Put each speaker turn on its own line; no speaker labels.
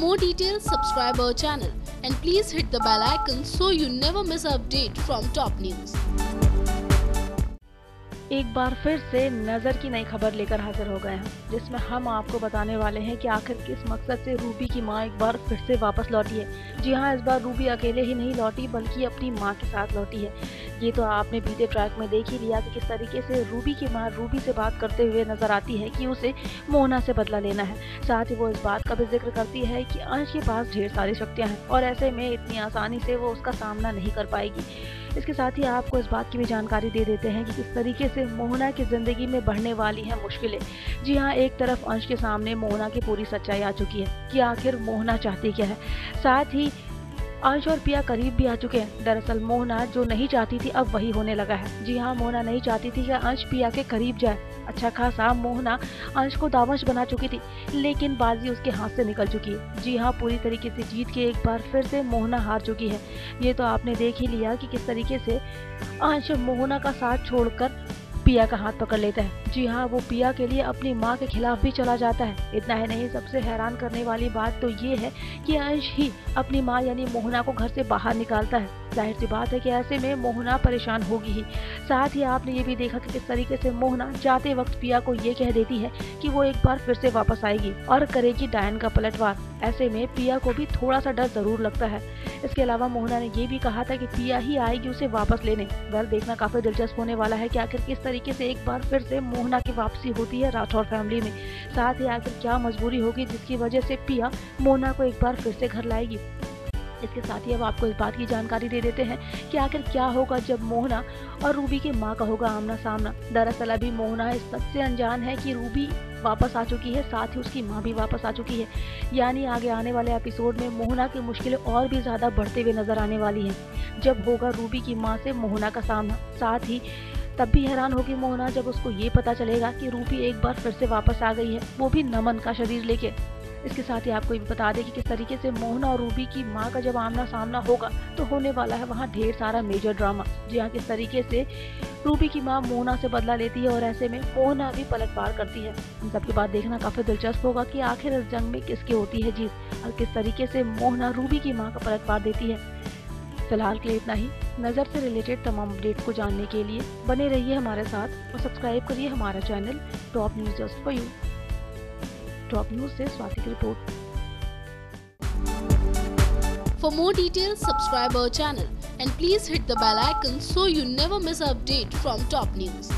more details, subscribe our channel and please hit the bell icon so you never miss an update from top news.
एक बार फिर से नज़र की नई खबर लेकर हाजिर हो गए हैं, जिसमें हम आपको बताने वाले हैं कि आखिर किस मकसद से रूबी की मां एक बार फिर से वापस लौटी है। जी हां, इस बार रूबी अकेले ही नहीं लौटी बल्कि अपनी मां के साथ लौटी है। ये तो आपने बीते ट्रैक में देख ही लिया कि किस तरीके से रूबी की मां रूबी से बात करते हुए नजर आती है कि उसे मोहना से बदला लेना है। साथ ही वो इस बात का भी जिक्र करती है कि अंश के पास ढेर सारी शक्तियाँ हैं और ऐसे में इतनी आसानी से वो उसका सामना नहीं कर पाएगी। इसके साथ ही आपको इस बात की भी जानकारी दे देते हैं कि किस तरीके से मोहना की ज़िंदगी में बढ़ने वाली हैं मुश्किलें। जी हाँ, एक तरफ अंश के सामने मोहना की पूरी सच्चाई आ चुकी है कि आखिर मोहना चाहती क्या है। साथ ही अंश और पिया करीब भी आ चुके हैं। दरअसल मोहना जो नहीं चाहती थी अब वही होने लगा है। जी हाँ, मोहना नहीं चाहती थी कि अंश पिया के करीब जाए। अच्छा खासा मोहना अंश को दावश बना चुकी थी, लेकिन बाजी उसके हाथ से निकल चुकी है। जी हाँ, पूरी तरीके से जीत के एक बार फिर से मोहना हार चुकी है। ये तो आपने देख ही लिया कि किस तरीके से अंश मोहना का साथ छोड़कर पिया का हाथ पकड़ लेता है। जी हाँ, वो पिया के लिए अपनी माँ के खिलाफ भी चला जाता है। इतना ही नहीं, सबसे हैरान करने वाली बात तो ये है कि अंश ही अपनी माँ यानी मोहना को घर से बाहर निकालता है। जाहिर सी बात है कि ऐसे में मोहना परेशान होगी ही। साथ ही आपने ये भी देखा कि किस तरीके से मोहना जाते वक्त पिया को ये कह देती है कि वो एक बार फिर से वापस आएगी और करेगी डायन का पलटवार। ऐसे में पिया को भी थोड़ा सा डर जरूर लगता है। इसके अलावा मोहना ने ये भी कहा था कि पिया ही आएगी उसे वापस लेने। वेल, देखना काफी दिलचस्प होने वाला है कि आखिर किस तरीके से एक बार फिर से मोहना की वापसी होती है राठौर फैमिली में। साथ ही आखिर क्या मजबूरी होगी जिसकी वजह से पिया मोहना को एक बार फिर से घर लाएगी। इसके साथ ही अब आपको इस बात की जानकारी दे देते हैं कि आखिर क्या होगा जब मोहना और रूबी की मां का होगा आमना सामना। दरअसल अभी मोहना इस सच से अनजान है कि रूबी वापस आ चुकी है, साथ ही उसकी मां भी वापस आ चुकी है। यानी आगे आने वाले एपिसोड में मोहना की मुश्किलें और भी ज्यादा बढ़ते हुए नजर आने वाली हैं जब होगा रूबी की मां से मोहना का सामना। साथ ही तब भी हैरान होगी मोहना जब उसको ये पता चलेगा कि रूबी एक बार फिर से वापस आ गई है, वो भी नमन का शरीर लेके। इसके साथ ही आपको ये बता दें कि किस तरीके से मोहना और रूबी की मां का जब आमना सामना होगा तो होने वाला है वहाँ ढेर सारा मेजर ड्रामा। जी हाँ, किस तरीके से रूबी की मां मोहना से बदला लेती है और ऐसे में मोहना भी पलटवार करती है। इन सबके बाद देखना काफी दिलचस्प होगा कि आखिर इस जंग में किसकी होती है जीत और किस तरीके से मोहना रूबी की मां का पलटवार देती है। फिलहाल के लिए इतना ही। नज़र से रिलेटेड तमाम अपडेट को जानने के लिए बने रहिए हमारे साथ और सब्सक्राइब करिए हमारा channel top news just for you. Top news से स्वाति की report.
For more details, subscribe our channel and please hit the bell icon so you never miss an update from top news.